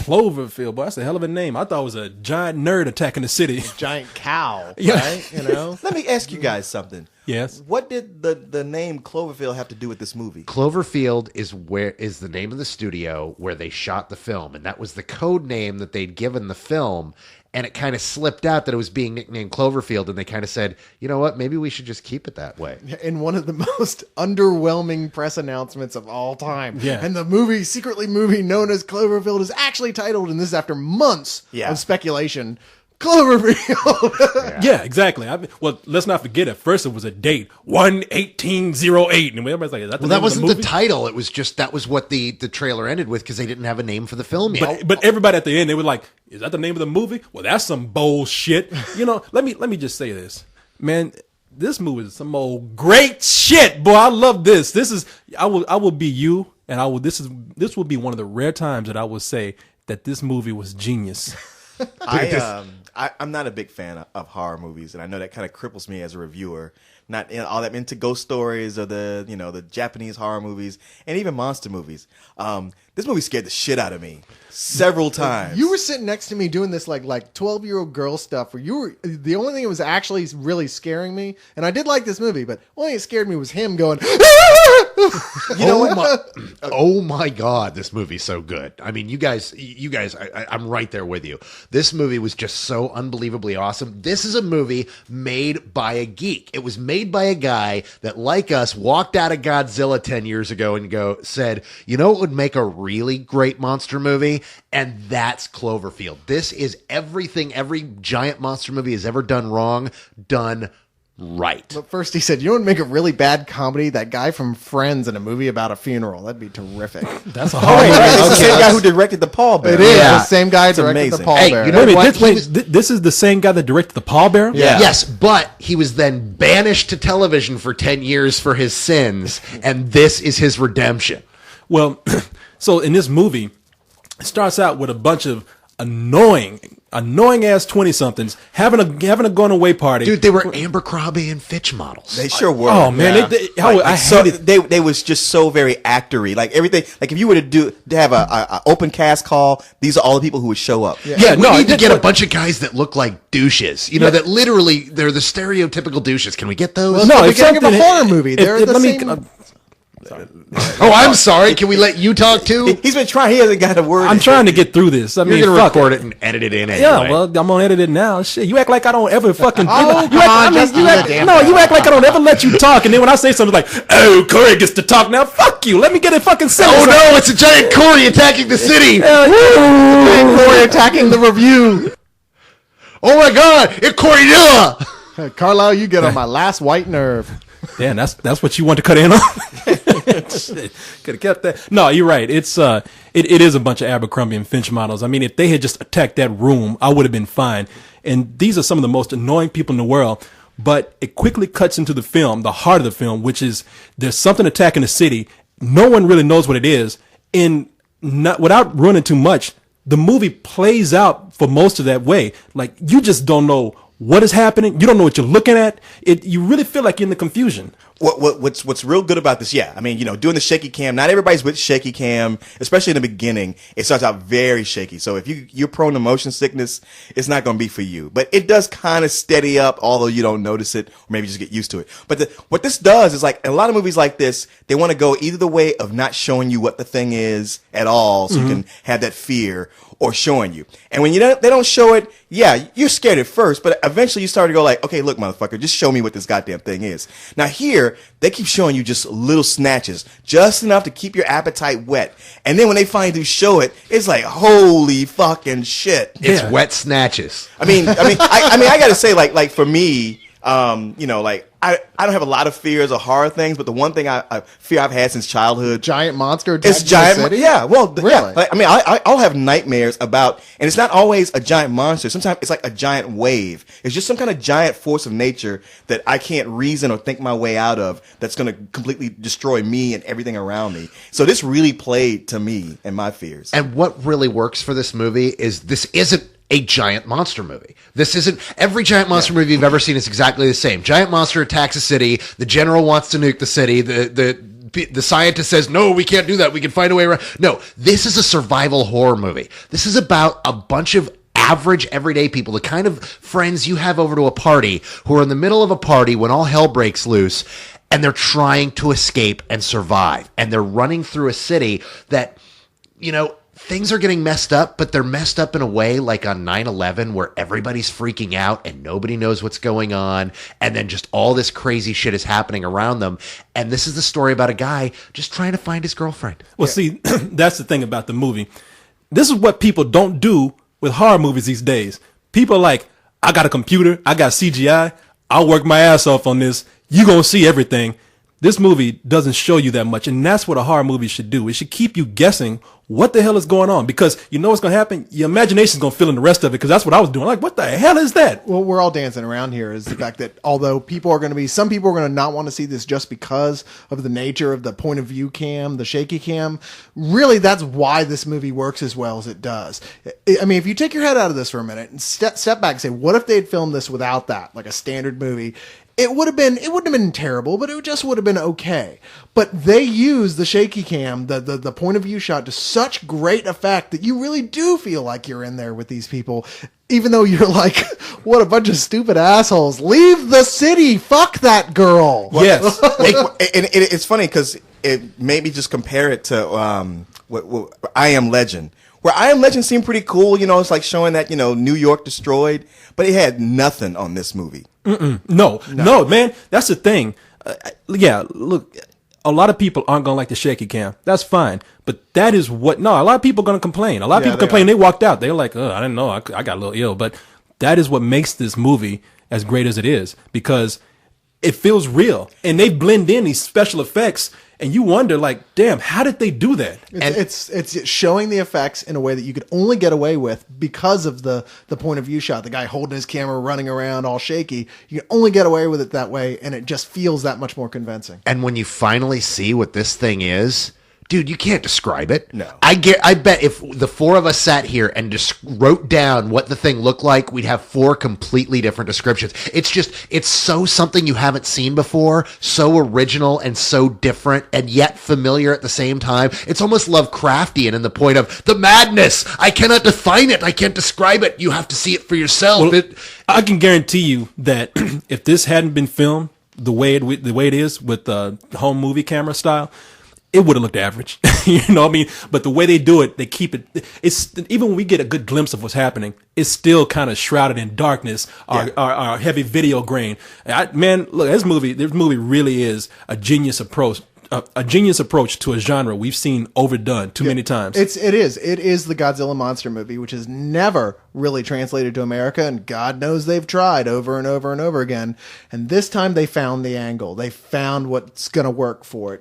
Cloverfield, boy, that's a hell of a name. I thought it was a giant nerd attacking the city. Giant cow, Yeah. right? You know. Let me ask you guys something. Yes. What did the name Cloverfield have to do with this movie? Cloverfield is the name of the studio where they shot the film, and that was the code name that they'd given the film. And it kind of slipped out that it was being nicknamed Cloverfield, and they kind of said, you know what, maybe we should just keep it that way. In one of the most underwhelming press announcements of all time. Yeah. And the secret movie known as Cloverfield is actually titled, and this is after months of speculation, Cloverfield. Yeah, exactly. Well, let's not forget, at first it was a date, 1/18/08. And everybody's like, is that the name That wasn't of the movie? the title. It was just, that was what the trailer ended with, because they didn't have a name for the film yet. But everybody at the end, they were like, is that the name of the movie? Well, that's some bullshit. You know, let me just say this. Man, this movie is some old great shit, boy. I love this. This is I will be you, and this will be one of the rare times that I will say that this movie was genius. I'm not a big fan of horror movies, and I know that kind of cripples me as a reviewer. Not all that into ghost stories or the Japanese horror movies and even monster movies. This movie scared the shit out of me several times. You were sitting next to me doing this like 12-year-old girl stuff where you were the only thing that was actually really scaring me, and I did like this movie, but the only thing that scared me was him going, You know what? Oh my God, this movie's so good. I mean, you guys, I'm right there with you. This movie was just so unbelievably awesome. This is a movie made by a geek. It was made by a guy that, like us, walked out of Godzilla 10 years ago and said, you know what would make a really great monster movie? And that's Cloverfield. This is everything every giant monster movie has ever done wrong, done right. But first he said, you want to make a really bad comedy? That guy from Friends in a movie about a funeral. That'd be terrific. That's a horror movie. It's the same guy who directed The Pallbearer. It is. Yeah. The same guy directed amazing. The Pallbearer. Hey, you know what? This is the same guy that directed The Pallbearer? Yeah. Yes, but he was then banished to television for 10 years for his sins, and this is his redemption. Well, so in this movie, it starts out with a bunch of annoying ass 20-somethings having a going away party. Dude, they were Abercrombie and Fitch models. They sure were. Oh man, they was just so very actory. Like everything. Like if you were to have a open cast call, these are all the people who would show up. Yeah, we need to get a bunch of guys that look like douches. You know, that literally they're the stereotypical douches. Can we get those? Well, no, we can't give a horror movie. They're the same. Oh, I'm sorry. Can we let you talk too? He's been trying. He hasn't got a word. I'm trying to get through this. I mean, You're gonna fuck record it and edit it in anyway. Yeah, well, I'm gonna edit it now. Shit, you act like I don't ever fucking. Oh, you act like I don't ever let you talk, and then when I say something like, "Oh, Corey gets to talk now," fuck you. Let me get a fucking sentence. Oh no, it's a giant Corey attacking the city. Corey attacking the review. Oh my God, it's Corey-dilla. Hey, Carlisle, you get on my last white nerve. Damn, that's what you want to cut in on. Could have kept that. No, you're right. It is a bunch of Abercrombie and Finch models. I mean, if they had just attacked that room, I would have been fine. And these are some of the most annoying people in the world. But it quickly cuts into the film, the heart of the film, which is there's something attacking the city. No one really knows what it is. And without ruining too much, the movie plays out for most of that way. Like, you just don't know what is happening. You don't know what you're looking at. You really feel like you're in the confusion. What's real good about this? Yeah, I mean, doing the shaky cam. Not everybody's with shaky cam, especially in the beginning. It starts out very shaky. So if you're prone to motion sickness, it's not going to be for you. But it does kind of steady up, although you don't notice it, or maybe just get used to it. But what this does is, like, in a lot of movies like this, they want to go either the way of not showing you what the thing is at all, so you can have that fear, or showing you. And when they don't show it, yeah, you're scared at first, but eventually you start to go like, okay, look, motherfucker, just show me what this goddamn thing is. Now here, they keep showing you just little snatches, just enough to keep your appetite wet. And then when they finally do show it, it's like, holy fucking shit. It's wet snatches. I mean, I gotta say, like for me, I don't have a lot of fears of horror things, but the one thing I fear I've had since childhood, giant monster. It's giant. City? Yeah, well, really? Yeah. Like, I mean, I'll have nightmares about, and it's not always a giant monster. Sometimes it's like a giant wave. It's just some kind of giant force of nature that I can't reason or think my way out of. That's going to completely destroy me and everything around me. So this really played to me and my fears. And what really works for this movie is this isn't a giant monster movie. This isn't every giant monster movie you've ever seen is exactly the same. Giant monster attacks a city. The general wants to nuke the city. The the scientist says, no, we can't do that. We can find a way around. No, this is a survival horror movie. This is about a bunch of average, everyday people, the kind of friends you have over to a party who are in the middle of a party when all hell breaks loose, and they're trying to escape and survive. And they're running through a city that, things are getting messed up, but they're messed up in a way like on 9/11 where everybody's freaking out and nobody knows what's going on. And then just all this crazy shit is happening around them. And this is the story about a guy just trying to find his girlfriend. Well, see, that's the thing about the movie. This is what people don't do with horror movies these days. People are like, I got a computer, I got CGI, I'll work my ass off on this. You gonna see everything. This movie doesn't show you that much, and that's what a horror movie should do. It should keep you guessing what the hell is going on, because you know what's going to happen? Your imagination's going to fill in the rest of it, because that's what I was doing. Like, what the hell is that? Well, we're all dancing around here is the fact that although some people are going to not want to see this just because of the nature of the point of view cam, the shaky cam, really that's why this movie works as well as it does. I mean, if you take your head out of this for a minute and step back and say, what if they'd filmed this without that, like a standard movie? It wouldn't have been terrible, but it just would have been okay. But they use the shaky cam, the point of view shot, to such great effect that you really do feel like you're in there with these people, even though you're like, what a bunch of stupid assholes. Leave the city. Fuck that girl. Yes. It's funny because it maybe just compare it to I Am Legend. Where I Am Legend seemed pretty cool, it's like showing that, New York destroyed, but it had nothing on this movie. No, man. That's the thing. Look, a lot of people aren't going to like the shaky cam. That's fine. But that is a lot of people are going to complain. A lot of people complain. They walked out. They're like, I didn't know. I got a little ill. But that is what makes this movie as great as it is, because it feels real. And they blend in these special effects, and you wonder, like, damn, how did they do that? It's showing the effects in a way that you could only get away with because of the point of view shot. The guy holding his camera, running around all shaky. You can only get away with it that way, and it just feels that much more convincing. And when you finally see what this thing is, dude, you can't describe it. No. I bet if the four of us sat here and just wrote down what the thing looked like, we'd have four completely different descriptions. It's so something you haven't seen before, so original and so different, and yet familiar at the same time. It's almost Lovecraftian in the point of the madness. I cannot define it. I can't describe it. You have to see it for yourself. Well, I can guarantee you that if this hadn't been filmed the way it is with the home movie camera style, it would have looked average. You know what I mean? But the way they do it, they keep it. It's even when we get a good glimpse of what's happening, it's still kind of shrouded in darkness or heavy video grain. Man, look, this movie really is a genius approach. A genius approach to a genre we've seen overdone too many times. It is the Godzilla monster movie, which is never really translated to America, and God knows they've tried over and over and over again. And this time they found the angle. They found what's going to work for it.